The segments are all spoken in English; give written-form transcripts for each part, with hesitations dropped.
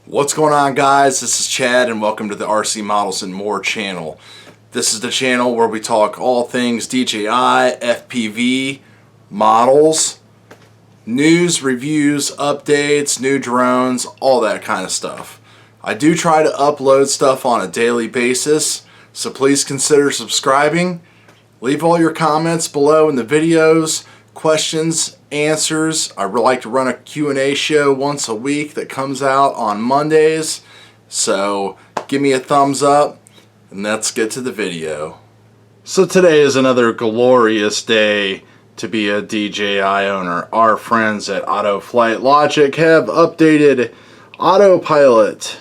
What's going on, guys? This is Chad and welcome to the RC Models and More channel. This is the channel where we talk all things DJI, FPV, models, news, reviews, updates, new drones, all that kind of stuff. I do try to upload stuff on a daily basis, so please consider subscribing. Leave all your comments below in the videos, questions, answers. I like to run a Q&A show once a week that comes out on Mondays, so give me a thumbs up and let's get to the video. So today is another glorious day to be a DJI owner. Our friends at Autopilot have updated Autopilot.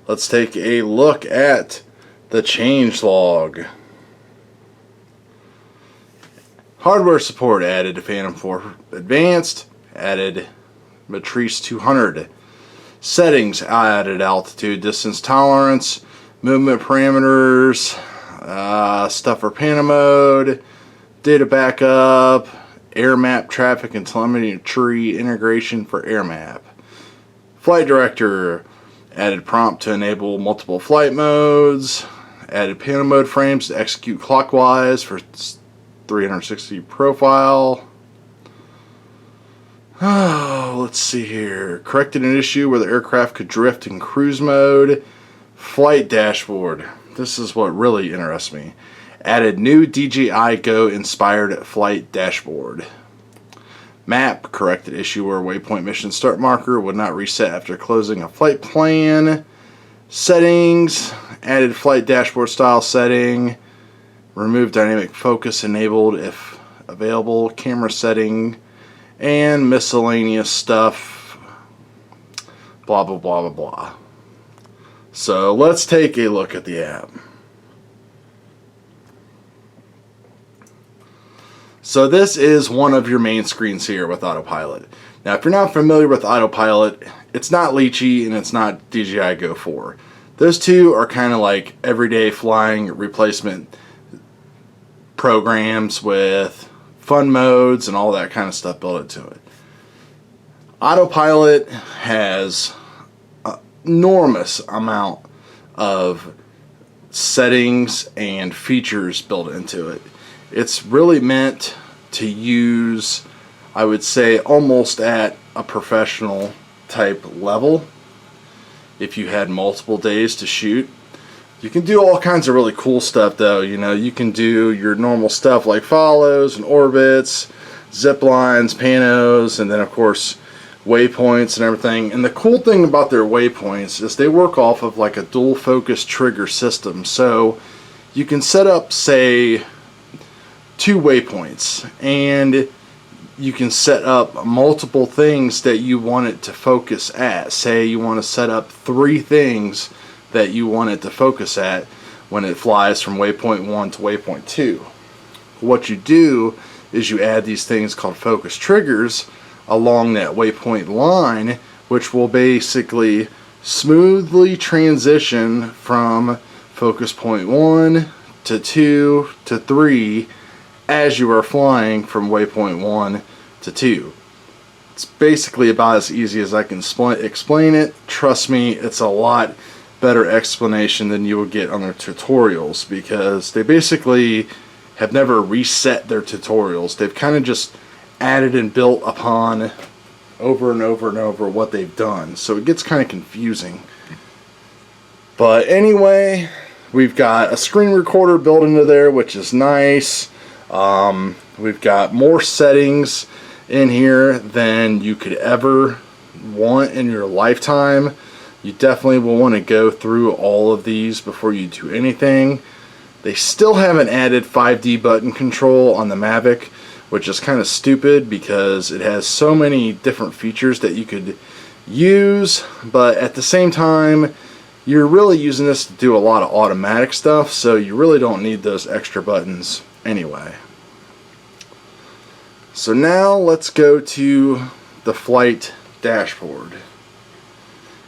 Let's take a look at the changelog. Hardware support added to Phantom 4 Advanced, added Matrice 200. Settings added altitude, distance tolerance, movement parameters, stuff for Phantom mode, data backup, air map traffic and telemetry integration for air map. Flight director added prompt to enable multiple flight modes, added Phantom mode frames to execute clockwise for 360 profile. Let's see here. Corrected an issue where the aircraft could drift in cruise mode. Flight dashboard. This is what really interests me. Added new DJI Go inspired flight dashboard. Map. Corrected issue where waypoint mission start marker would not reset after closing a flight plan. Settings. Added flight dashboard style setting. Remove dynamic focus enabled if available, camera setting, and miscellaneous stuff, blah blah blah blah blah. So let's take a look at the app. So this is one of your main screens here with Autopilot. Now if you're not familiar with Autopilot, it's not Litchi and it's not DJI Go 4. Those two are kind of like everyday flying replacement programs with fun modes and all that kind of stuff built into it. Autopilot has an enormous amount of settings and features built into it. It's really meant to use, I would say, almost at a professional type level. If you had multiple days to shoot, you can do all kinds of really cool stuff though. You know, you can do your normal stuff like follows and orbits, zip lines, panos, and then of course waypoints and everything. And the cool thing about their waypoints is they work off of like a dual focus trigger system. So you can set up, say, 2 waypoints, and you can set up multiple things that you want it to focus at. Say you want to set up 3 things that you want it to focus at when it flies from waypoint 1 to waypoint 2. What you do is you add these things called focus triggers along that waypoint line, which will basically smoothly transition from focus point 1 to 2 to 3 as you are flying from waypoint 1 to 2. It's basically about as easy as I can explain it. Trust me, it's a lot better explanation than you will get on their tutorials, because they basically have never reset their tutorials. They've kind of just added and built upon over and over and over what they've done, so it gets kind of confusing. But anyway, we've got a screen recorder built into there, which is nice. We've got more settings in here than you could ever want in your lifetime. You definitely will want to go through all of these before you do anything. They still haven't added 5D button control on the Mavic, which is kind of stupid because it has so many different features that you could use, but at the same time you're really using this to do a lot of automatic stuff, so you really don't need those extra buttons anyway. So now let's go to the flight dashboard.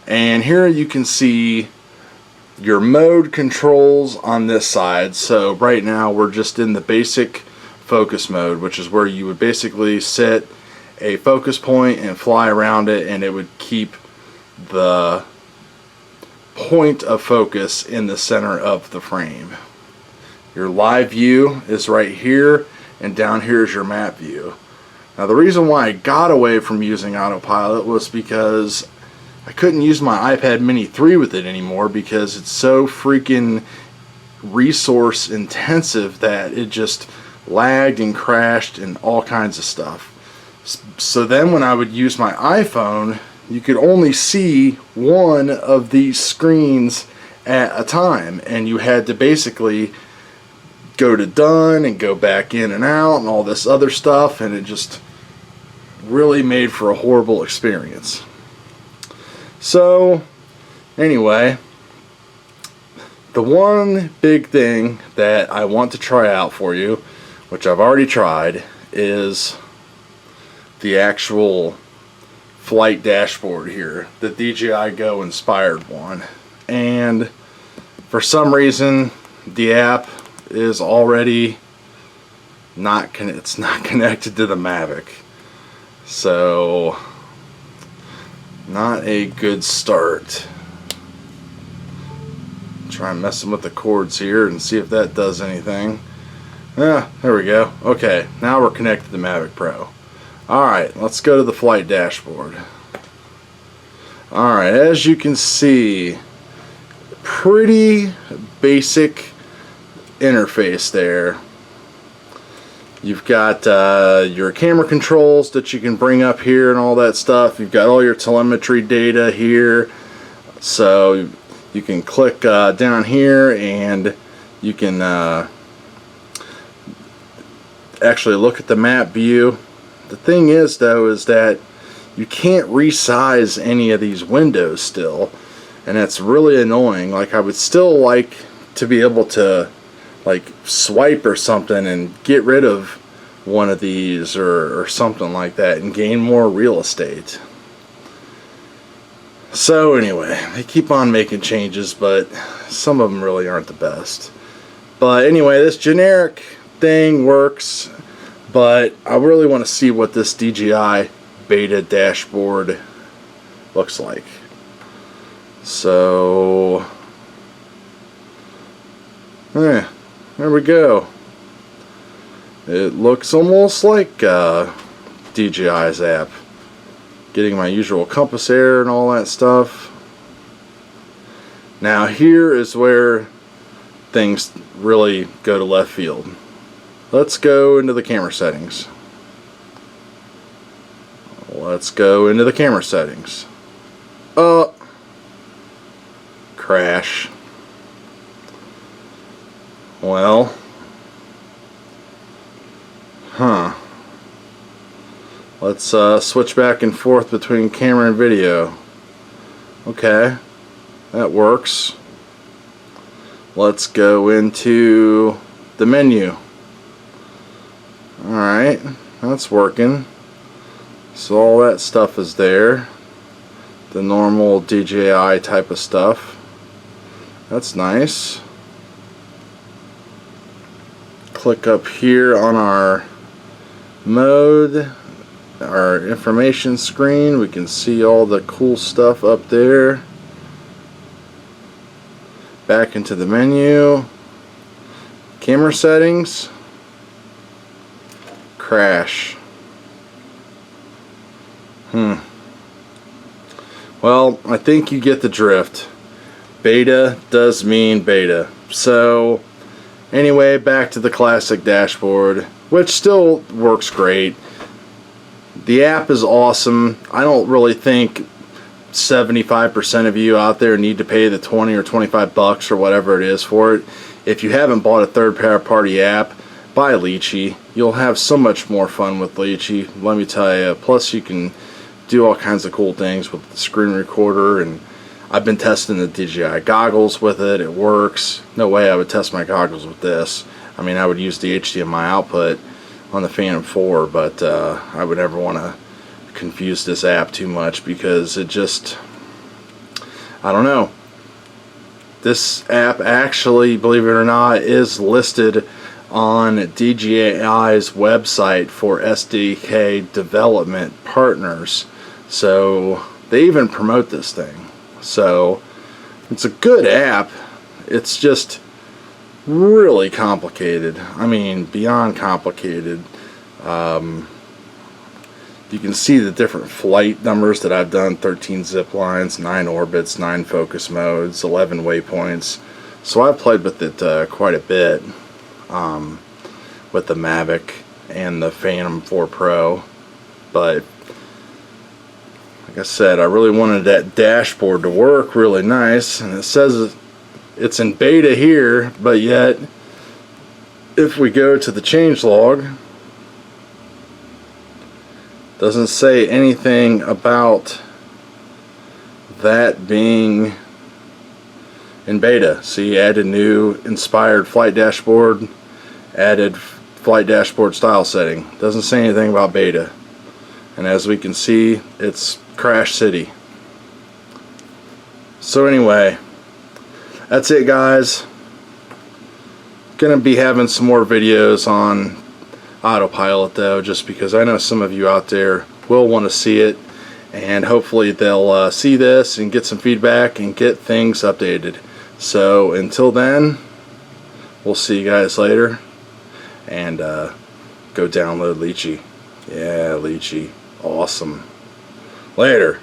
And here you can see your mode controls on this side. So right now we're just in the basic focus mode, which is where you would basically set a focus point and fly around it, and it would keep the point of focus in the center of the frame. Your live view is right here, and down here is your map view. Now the reason why I got away from using Autopilot was because I couldn't use my iPad Mini 3 with it anymore because it's so freaking resource intensive that it just lagged and crashed and all kinds of stuff. So then when I would use my iPhone, you could only see one of these screens at a time, and you had to basically go to done and go back in and out and all this other stuff, and it just really made for a horrible experience. So anyway, the one big thing that I want to try out for you, which I've already tried, is the actual flight dashboard here, the DJI Go inspired one. And for some reason the app is already it's not connected to the Mavic, so not a good start. Try messing with the cords here and see if that does anything. Yeah, there we go. Okay, now we're connected to the Mavic Pro. Alright, let's go to the flight dashboard. Alright, as you can see, pretty basic interface there. You've got your camera controls that you can bring up here and all that stuff. You've got all your telemetry data here. So you can click down here and you can actually look at the map view. The thing is though is that you can't resize any of these windows still, and that's really annoying. Like I would still like to be able to like swipe or something and get rid of one of these or something like that and gain more real estate. So anyway, they keep on making changes, but some of them really aren't the best. But anyway, this generic thing works, but I really want to see what this DJI beta dashboard looks like. So there we go. It looks almost like DJI's app. Getting my usual compass air and all that stuff. Now here is where things really go to left field. Let's go into the camera settings. Let's go into the camera settings. Crash. Well, let's switch back and forth between camera and video. Okay, that works. Let's go into the menu. Alright, that's working. So all that stuff is there. The normal DJI type of stuff. That's nice. Click up here on our mode, our information screen. We can see all the cool stuff up there. Back into the menu. Camera settings. Crash. Well, I think you get the drift. Beta does mean beta. So anyway, back to the classic dashboard, which still works great. The app is awesome. I don't really think 75% of you out there need to pay the 20 or 25 bucks or whatever it is for it. If you haven't bought a third-party app, buy Dji. You'll have so much more fun with Dji, let me tell you. Plus you can do all kinds of cool things with the screen recorder, and I've been testing the DJI goggles with it. It works. No way I would test my goggles with this. I mean, I would use the HDMI output on the Phantom 4, but I would never want to confuse this app too much because it just, I don't know. This app actually, believe it or not, is listed on DJI's website for SDK development partners. So They even promote this thing. So it's a good app. It's just really complicated. I mean, beyond complicated. You can see the different flight numbers that I've done: 13 zip lines, 9 orbits, 9 focus modes, 11 waypoints. So I've played with it quite a bit with the Mavic and the Phantom 4 Pro. But like I said, I really wanted that dashboard to work really nice, and it says it's in beta here, but yet if we go to the changelog, doesn't say anything about that being in beta. See, added new inspired flight dashboard, added flight dashboard style setting. Doesn't say anything about beta. And as we can see, it's Crash City. So anyway, that's it, guys. Gonna be having some more videos on Autopilot though, just because I know some of you out there will want to see it, and hopefully they'll see this and get some feedback and get things updated. So until then, we'll see you guys later, and go download Dji. Yeah, Dji, awesome. Later.